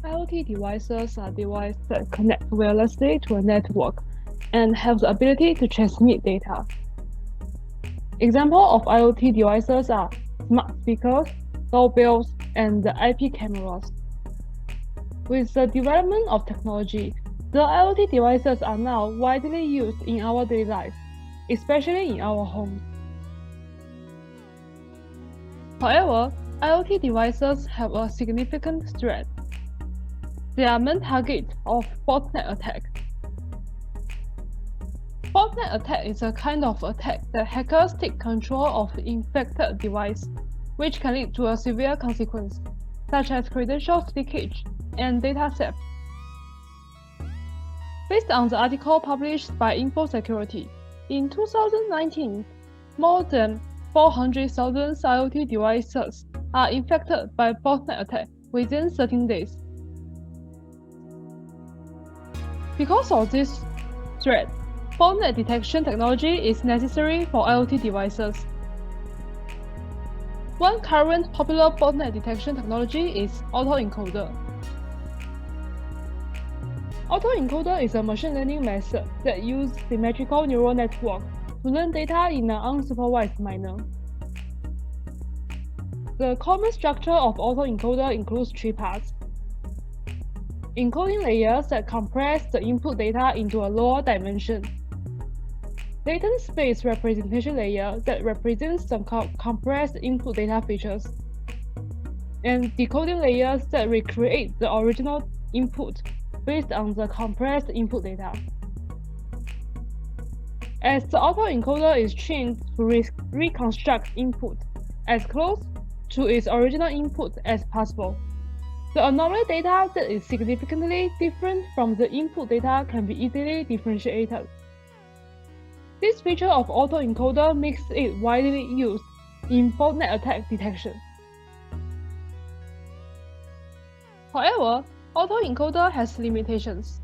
IoT devices are devices that connect wirelessly to a network and have the ability to transmit data. Examples of IoT devices are smart speakers, doorbells, and the IP cameras. With the development of technology, the IoT devices are now widely used in our daily life, especially in our homes. However, IoT devices have a significant threat. They are main target of botnet attack. Botnet attack is a kind of attack that hackers take control of the infected device, which can lead to a severe consequence, such as credentials leakage and data theft. Based on the article published by InfoSecurity, in 2019, more than 400,000 IoT devices are infected by botnet attack within 13 days. Because of this threat, botnet detection technology is necessary for IoT devices. One current popular botnet detection technology is autoencoder. Autoencoder is a machine learning method that uses symmetrical neural network to learn data in an unsupervised manner. The common structure of autoencoder includes three parts: encoding layers that compress the input data into a lower dimension, latent space representation layer that represents some compressed input data features, and decoding layers that recreate the original input based on the compressed input data. As the autoencoder is trained to reconstruct input as close to its original input as possible, the anomaly data that is significantly different from the input data can be easily differentiated. This feature of autoencoder makes it widely used in botnet attack detection. However, autoencoder has limitations.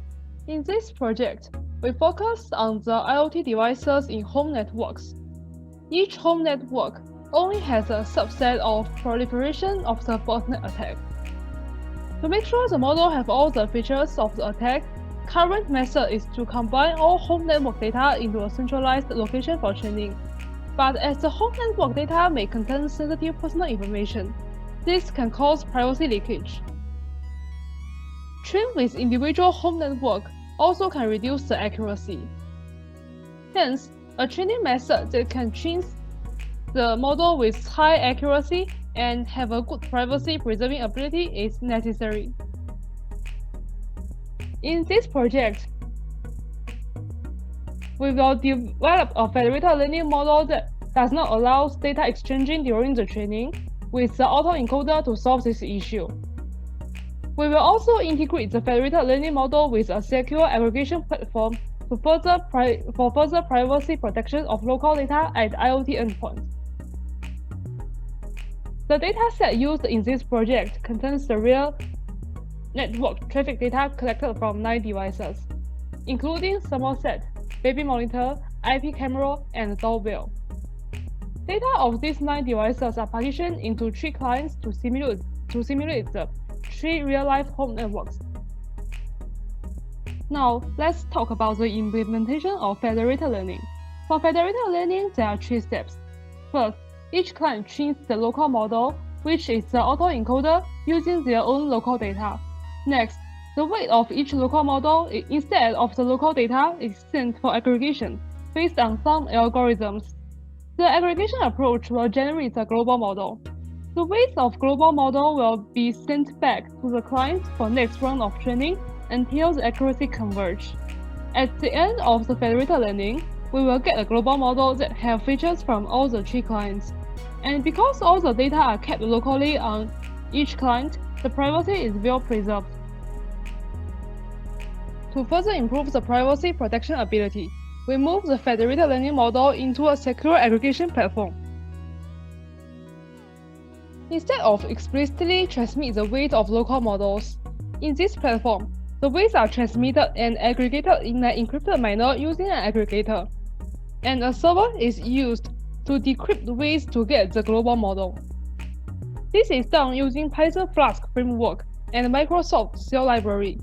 In this project, we focus on the IoT devices in home networks. Each home network only has a subset of proliferation of the botnet attack. To make sure the model has all the features of the attack, current method is to combine all home network data into a centralized location for training. But as the home network data may contain sensitive personal information, this can cause privacy leakage. Train with individual home network also can reduce the accuracy. Hence, a training method that can train the model with high accuracy and have a good privacy-preserving ability is necessary. In this project, we will develop a federated learning model that does not allow data exchanging during the training with the autoencoder to solve this issue. We will also integrate the federated learning model with a secure aggregation platform for further privacy protection of local data at IoT endpoints. The dataset used in this project contains the real network traffic data collected from 9 devices, including thermostat, baby monitor, IP camera, and doorbell. Data of these 9 devices are partitioned into 3 clients to simulate the 3 real-life home networks. Now, let's talk about the implementation of federated learning. For federated learning, there are 3 steps. First, each client trains the local model, which is the autoencoder, using their own local data. Next, the weight of each local model instead of the local data is sent for aggregation based on some algorithms. The aggregation approach will generate the global model. The weights of global model will be sent back to the client for next round of training until the accuracy converge. At the end of the federated learning, we will get a global model that have features from all the 3 clients. And because all the data are kept locally on each client, the privacy is well preserved. To further improve the privacy protection ability, we move the federated learning model into a secure aggregation platform. Instead of explicitly transmit the weight of local models, in this platform, the weights are transmitted and aggregated in an encrypted manner using an aggregator, and a server is used to decrypt the weights to get the global model. This is done using Python Flask framework and Microsoft Shell library.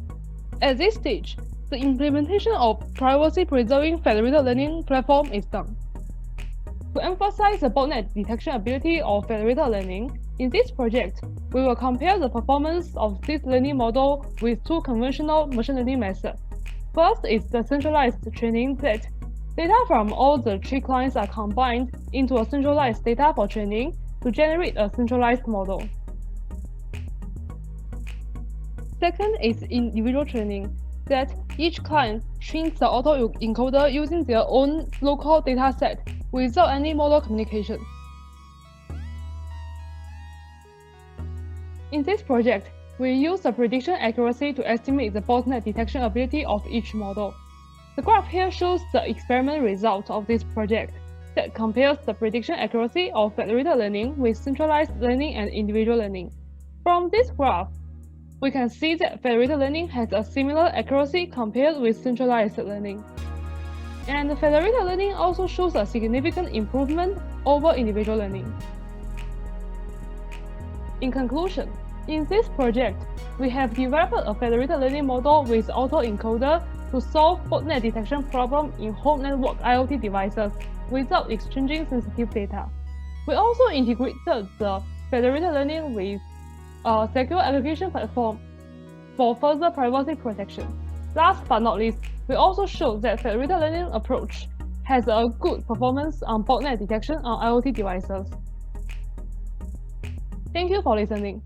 At this stage, the implementation of privacy-preserving federated learning platform is done. To emphasize the botnet detection ability of federated learning, in this project, we will compare the performance of this learning model with two conventional machine learning methods. First is the centralized training that data from all the three clients are combined into a centralized data for training to generate a centralized model. Second is individual training, that each client trains the autoencoder using their own local dataset without any model communication. In this project, we use the prediction accuracy to estimate the botnet detection ability of each model. The graph here shows the experiment result of this project that compares the prediction accuracy of federated learning with centralized learning and individual learning. From this graph, we can see that federated learning has a similar accuracy compared with centralized learning. And federated learning also shows a significant improvement over individual learning. In conclusion, in this project, we have developed a federated learning model with autoencoder to solve botnet detection problem in home network IoT devices without exchanging sensitive data. We also integrated the federated learning with a secure application platform for further privacy protection. Last but not least, we also showed that federated learning approach has a good performance on botnet detection on IoT devices. Thank you for listening.